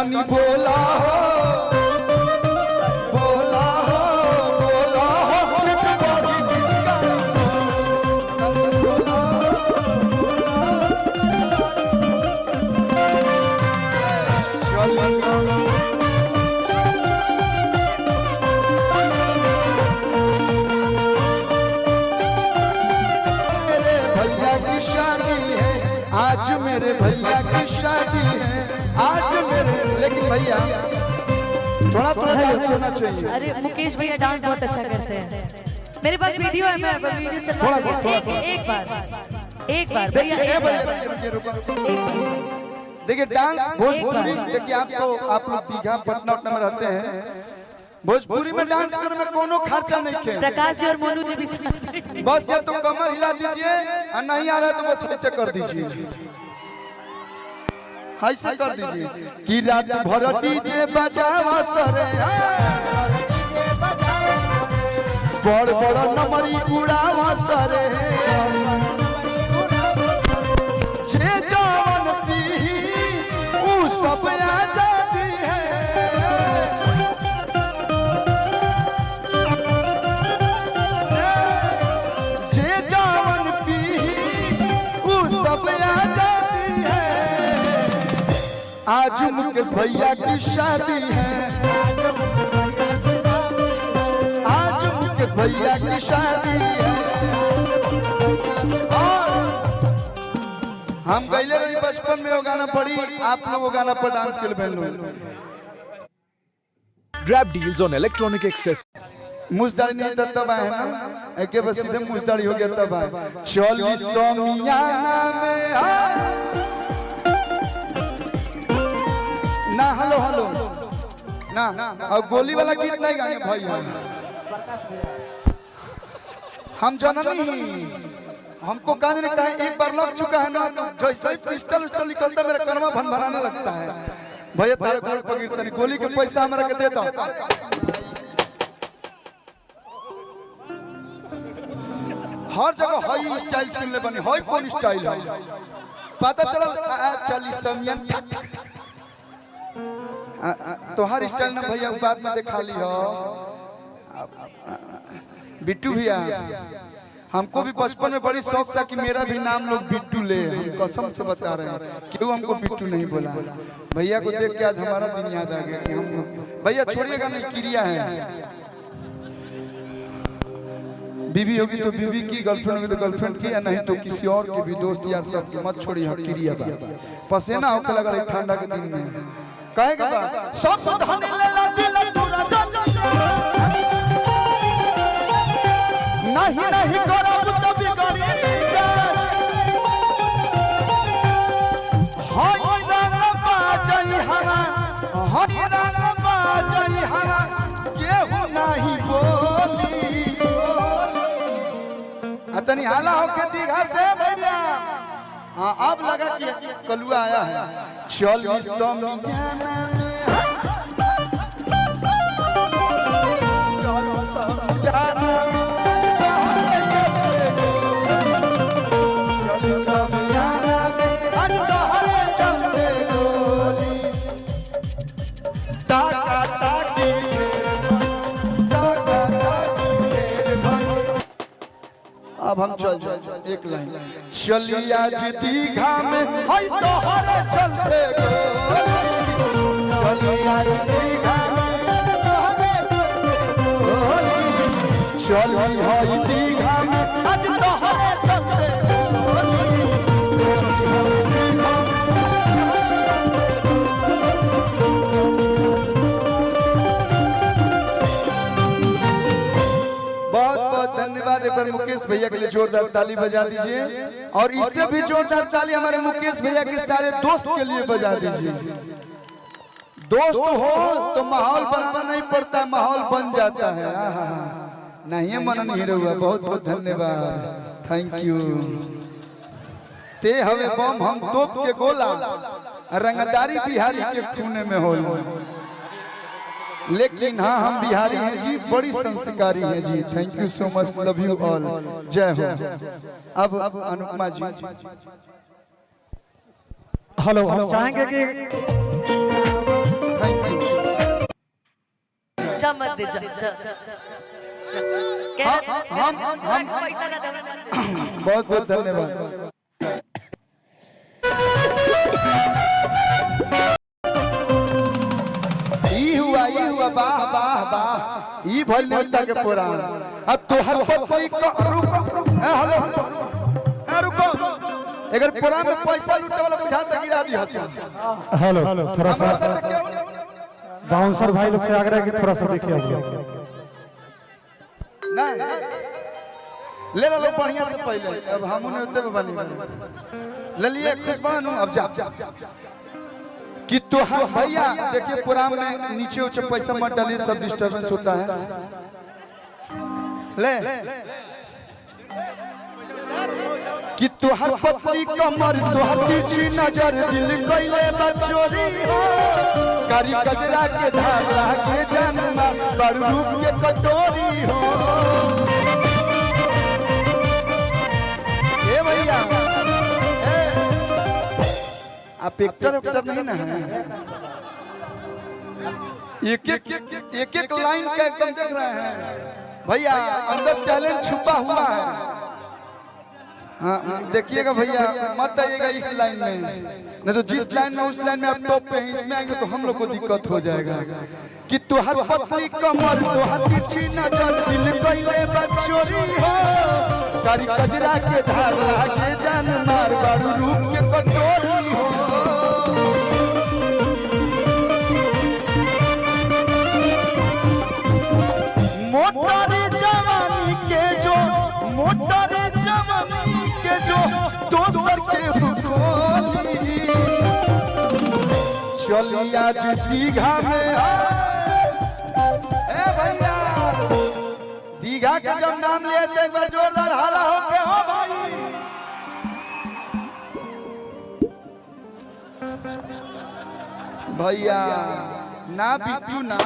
तनी बोला हो बोला हो बोला हो आज मेरे भैया की शादी है आज मेरे। लेकिन भैया थोड़ा सुनना चाहिए। अरे मुकेश भैया डांस बहुत अच्छा करते हैं। मेरे पास वीडियो है, मैं वीडियो चलवा एक बार भैया देखिए डांस भोजपुरी। देखिए आप लोग दीघा पटना में रहते हैं, भोजपुरी में डांस करने में कोनो खर्चा नहीं है। प्रकाश जी और मोनू जी भी बस या तो कमर हिला दीजिए और नहीं आ रहा तो बस ऐसे कर दीजिए, ऐसे कर दीजिए कि रात भर डीजे बजावा सरे बड़ बड़ नमरी उड़ावा सरे जे जान पी ऊ सब आ जाती है जे जान पी ऊ सब आ जाती है। आज मुकेश भैया की शादी है आज मुकेश भैया की शादी है। और हम गईले रही बचपन में वो गाना पढ़ी, आप लोग वो गाना पर डांस के लिए पहन लो। Grab deals on electronic access. मुझदारी नहीं था तब आए ना, एक बस सीधे मुझदारी हो गया तब आए। 40 मियाना में ना हेलो हेलो ना और गोली वाला गीत नहीं गाएंगे भाई हम जननी हमको काज नहीं कहा। एक बार लग चुका है ना तो जैसे ही पिस्टल उस्टल निकलता मेरा कर्मा भन भनाने लगता है। भैया तारे पर पगिरतनी गोली के पैसा हमरा के देता हर जगह हाई स्टाइल सुन ले बनी हाई कौन स्टाइल है पता चला 40 समियन तो हर स्टाइल ना भैया बाद में दिखा ली हो। बिट्टू भैया हमको भी बचपन में बड़ी शौक था कि मेरा भी नाम लोग बिट्टू ले। हम कसम से बता रहे हैं क्यों हमको बिट्टू नहीं बोला। भैया को देख के आज हमारा दिन याद आ गया कि हम भैया छोड़िएगा नहीं क्रिया है। बीवी होगी तो बीवी की, गर्लफ्रेंड होगी तो गर्लफ्रेंड की, या नहीं तो किसी और की भी दोस्त यार सब मत छोड़िए क्रिया बा। पसीना होके लगा रही ठंडा के दिन में कहेगा सब धन ले ला दिल पूरा नहीं नहीं करो तो बिगड़ी हाय रंग बाजई हरा हाय रंग बाजई हरा केहू नहीं बोली अतनी हाला होके दीघा से भैया। हाँ अब लगा कि कलुआ आया है। 40 समियाना अब हम चल एक लाइन चली आज दीघा में हाय तोहरे चलते चली आज दीघा में चली हाय दीघा में आज तोहरे चलते धन्यवाद। एक बार मुकेश भैया के लिए जोरदार ताली बजा दीजिए और इससे भी जोरदार ताली हमारे मुकेश भैया के सारे दोस्त के लिए बजा दीजिए। दोस्त हो तो माहौल बनाना नहीं पड़ता, माहौल बन जाता है। नहीं मन नहीं रहुआ, बहुत बहुत धन्यवाद, थैंक यू। ते हवे बम हम तोप के गोला, रंगदारी बिहारी के खूने में हो। लेकिन हाँ हम बिहारी हैं जी, बड़ी संस्कारी हैं जी। Thank you so much, love you all, जय हो। अब अनुपमा जी हेलो, हम चाहेंगे कि जा मत दे जा हम पैसा का देना बहुत बहुत धन्यवाद। ई हुआ वाह वाह वाह ई भल नेता के पुराण आ तोहर पत्नी को रुको हेलो रुको अगर पुराण में पैसा लूटे वाला बुझा तक गिरा दी हंसी। हेलो थोड़ा सा बाउंसर भाई लोग से आग्रह है कि थोड़ा सा देखिए नहीं ले लो बढ़िया से पहले अब हम ने उतने बनी ले लिए खुश बनू अब जा कि तो हाँ भैया देखिए पुराण में नीचे ऊंचे पैसा मत डालिए सब डिस्टरबेंस होता है। ले कि तुहर पत्नी कमर तुहर पीछे नजर दिल कइले बचोरी हो कारी कजरा के धारा के जन्मा बड़ रूप के कटोरी हो। ए भैया आप एक्टर नहीं ना है एक एक लाइन का एकदम देख रहे हैं भैया अंदर टैलेंट छुपा हुआ है। हाँ देखिएगा भैया मत आइएगा इस लाइन में नहीं तो जिस लाइन में उस लाइन में आप टॉप पे हैं इसमें आएंगे तो हम लोग को दिक्कत हो जाएगा। कि तुहर पत्नी कमर तुहर पीछे नजर दिल कइले बचोरी हो कारी कजरा के धारा के जान मार बारू रूप के कटोरी हो। मोटारे जवानी के जो मोटारे जवानी के जो दोसर के हुकोली चली आज दीघा में ए भैया दीघा का जब नाम लिया तो एक बार जोरदार हाला हो के हो भाई। भैया ना बिट्टू ना